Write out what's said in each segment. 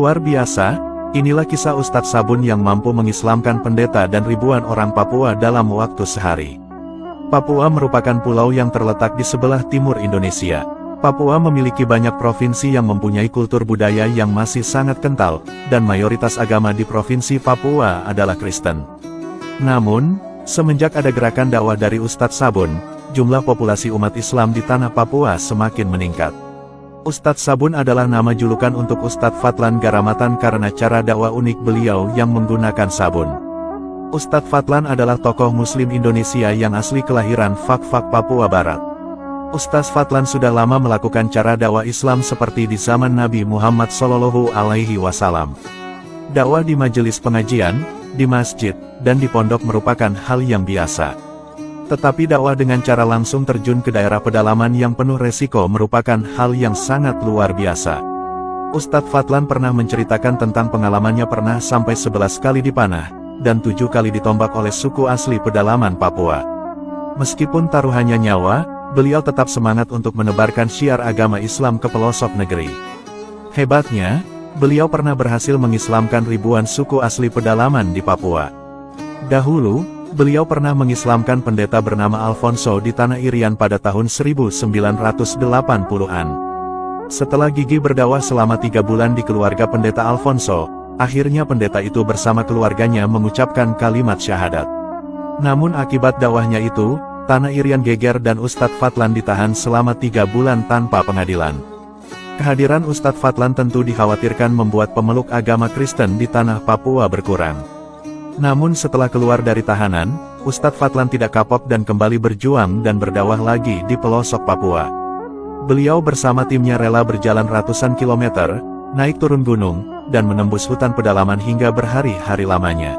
Luar biasa, inilah kisah Ustadz Sabun yang mampu mengislamkan pendeta dan ribuan orang Papua dalam waktu sehari. Papua merupakan pulau yang terletak di sebelah timur Indonesia. Papua memiliki banyak provinsi yang mempunyai kultur budaya yang masih sangat kental, dan mayoritas agama di provinsi Papua adalah Kristen. Namun, semenjak ada gerakan dakwah dari Ustadz Sabun, jumlah populasi umat Islam di tanah Papua semakin meningkat. Ustadz Sabun adalah nama julukan untuk Ustadz Fadlan Garamatan karena cara dakwah unik beliau yang menggunakan sabun. Ustadz Fadlan adalah tokoh Muslim Indonesia yang asli kelahiran Fak-Fak, Papua Barat. Ustadz Fadlan sudah lama melakukan cara dakwah Islam seperti di zaman Nabi Muhammad SAW. Dakwah di majelis pengajian, di masjid, dan di pondok merupakan hal yang biasa. Tetapi dakwah dengan cara langsung terjun ke daerah pedalaman yang penuh resiko merupakan hal yang sangat luar biasa. Ustadz Fadlan pernah menceritakan tentang pengalamannya pernah sampai 11 kali dipanah, dan 7 kali ditombak oleh suku asli pedalaman Papua. Meskipun taruhannya nyawa, beliau tetap semangat untuk menebarkan syiar agama Islam ke pelosok negeri. Hebatnya, beliau pernah berhasil mengislamkan ribuan suku asli pedalaman di Papua. Dahulu, beliau pernah mengislamkan pendeta bernama Alfonso di Tanah Irian pada tahun 1980-an. Setelah gigih berdakwah selama 3 bulan di keluarga pendeta Alfonso, akhirnya pendeta itu bersama keluarganya mengucapkan kalimat syahadat. Namun akibat dakwahnya itu, Tanah Irian geger dan Ustadz Fadlan ditahan selama 3 bulan tanpa pengadilan. Kehadiran Ustadz Fadlan tentu dikhawatirkan membuat pemeluk agama Kristen di tanah Papua berkurang. Namun setelah keluar dari tahanan, Ustadz Fadlan tidak kapok dan kembali berjuang dan berdakwah lagi di pelosok Papua. Beliau bersama timnya rela berjalan ratusan kilometer, naik turun gunung, dan menembus hutan pedalaman hingga berhari-hari lamanya.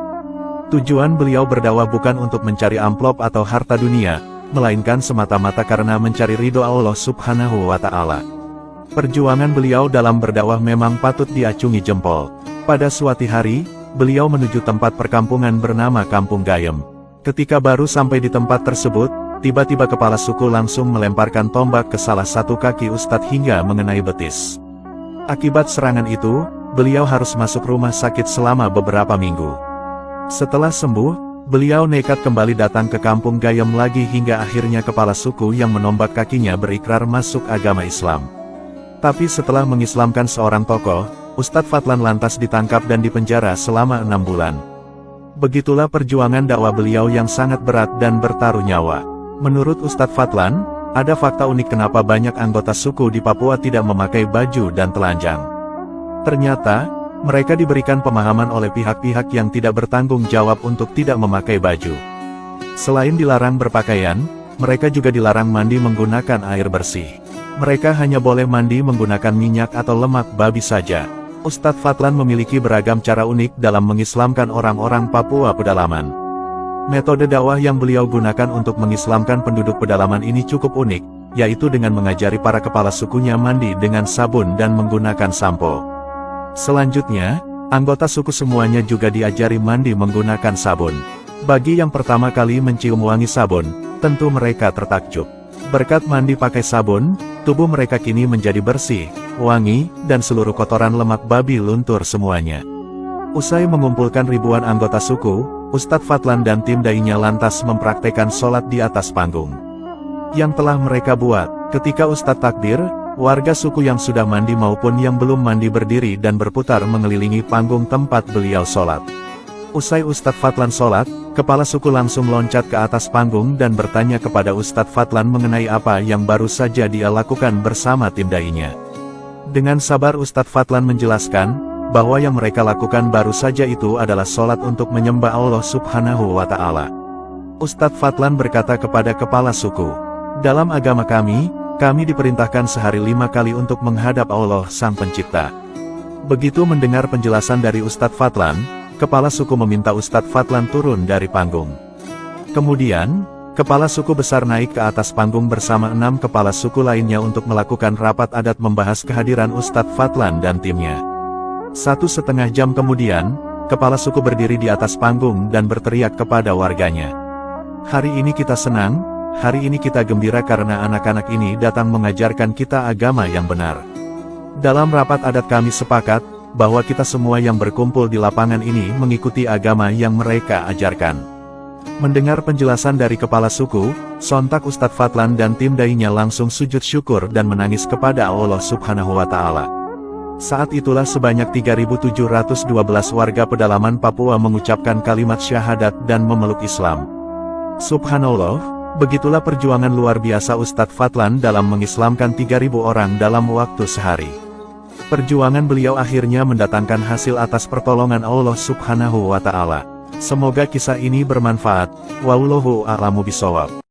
Tujuan beliau berdakwah bukan untuk mencari amplop atau harta dunia, melainkan semata-mata karena mencari ridho Allah Subhanahu wa Ta'ala. Perjuangan beliau dalam berdakwah memang patut diacungi jempol. Pada suatu hari, beliau menuju tempat perkampungan bernama Kampung Gayem. Ketika baru sampai di tempat tersebut, tiba-tiba kepala suku langsung melemparkan tombak ke salah satu kaki Ustadz hingga mengenai betis. Akibat serangan itu, beliau harus masuk rumah sakit selama beberapa minggu. Setelah sembuh, beliau nekat kembali datang ke Kampung Gayem lagi hingga akhirnya kepala suku yang menombak kakinya berikrar masuk agama Islam. Tapi setelah mengislamkan seorang tokoh, Ustadz Fadlan lantas ditangkap dan dipenjara selama 6 bulan. Begitulah perjuangan dakwah beliau yang sangat berat dan bertaruh nyawa. Menurut Ustadz Fadlan, ada fakta unik kenapa banyak anggota suku di Papua tidak memakai baju dan telanjang. Ternyata, mereka diberikan pemahaman oleh pihak-pihak yang tidak bertanggung jawab untuk tidak memakai baju. Selain dilarang berpakaian, mereka juga dilarang mandi menggunakan air bersih. Mereka hanya boleh mandi menggunakan minyak atau lemak babi saja. Ustadz Fadlan memiliki beragam cara unik dalam mengislamkan orang-orang Papua pedalaman. Metode dakwah yang beliau gunakan untuk mengislamkan penduduk pedalaman ini cukup unik, yaitu dengan mengajari para kepala sukunya mandi dengan sabun dan menggunakan sampo. Selanjutnya, anggota suku semuanya juga diajari mandi menggunakan sabun. Bagi yang pertama kali mencium wangi sabun, tentu mereka tertakjub. Berkat mandi pakai sabun, tubuh mereka kini menjadi bersih, wangi, dan seluruh kotoran lemak babi luntur semuanya. Usai mengumpulkan ribuan anggota suku, Ustadz Fadlan dan tim dai-nya lantas mempraktekkan sholat di atas panggung. Yang telah mereka buat, ketika Ustadz takbir, warga suku yang sudah mandi maupun yang belum mandi berdiri dan berputar mengelilingi panggung tempat beliau sholat. Usai Ustadz Fadlan sholat, kepala suku langsung loncat ke atas panggung dan bertanya kepada Ustadz Fadlan mengenai apa yang baru saja dia lakukan bersama tim dai-nya. Dengan sabar Ustadz Fadlan menjelaskan, bahwa yang mereka lakukan baru saja itu adalah sholat untuk menyembah Allah Subhanahu wa Ta'ala. Ustadz Fadlan berkata kepada kepala suku, dalam agama kami diperintahkan sehari 5 kali untuk menghadap Allah Sang Pencipta. Begitu mendengar penjelasan dari Ustadz Fadlan, kepala suku meminta Ustadz Fadlan turun dari panggung. Kemudian, kepala suku besar naik ke atas panggung bersama 6 kepala suku lainnya untuk melakukan rapat adat membahas kehadiran Ustadz Fadlan dan timnya. 1,5 jam kemudian, kepala suku berdiri di atas panggung dan berteriak kepada warganya. Hari ini kita senang, hari ini kita gembira karena anak-anak ini datang mengajarkan kita agama yang benar. Dalam rapat adat kami sepakat, bahwa kita semua yang berkumpul di lapangan ini mengikuti agama yang mereka ajarkan. Mendengar penjelasan dari kepala suku, sontak Ustadz Fadlan dan tim dai-nya langsung sujud syukur dan menangis kepada Allah Subhanahu wa Ta'ala. Saat itulah sebanyak 3.712 warga pedalaman Papua mengucapkan kalimat syahadat dan memeluk Islam. Subhanallah, begitulah perjuangan luar biasa Ustadz Fadlan dalam mengislamkan 3.000 orang dalam waktu sehari. Perjuangan beliau akhirnya mendatangkan hasil atas pertolongan Allah Subhanahu wa Ta'ala. Semoga kisah ini bermanfaat. Wallahu a'lamu bishawab.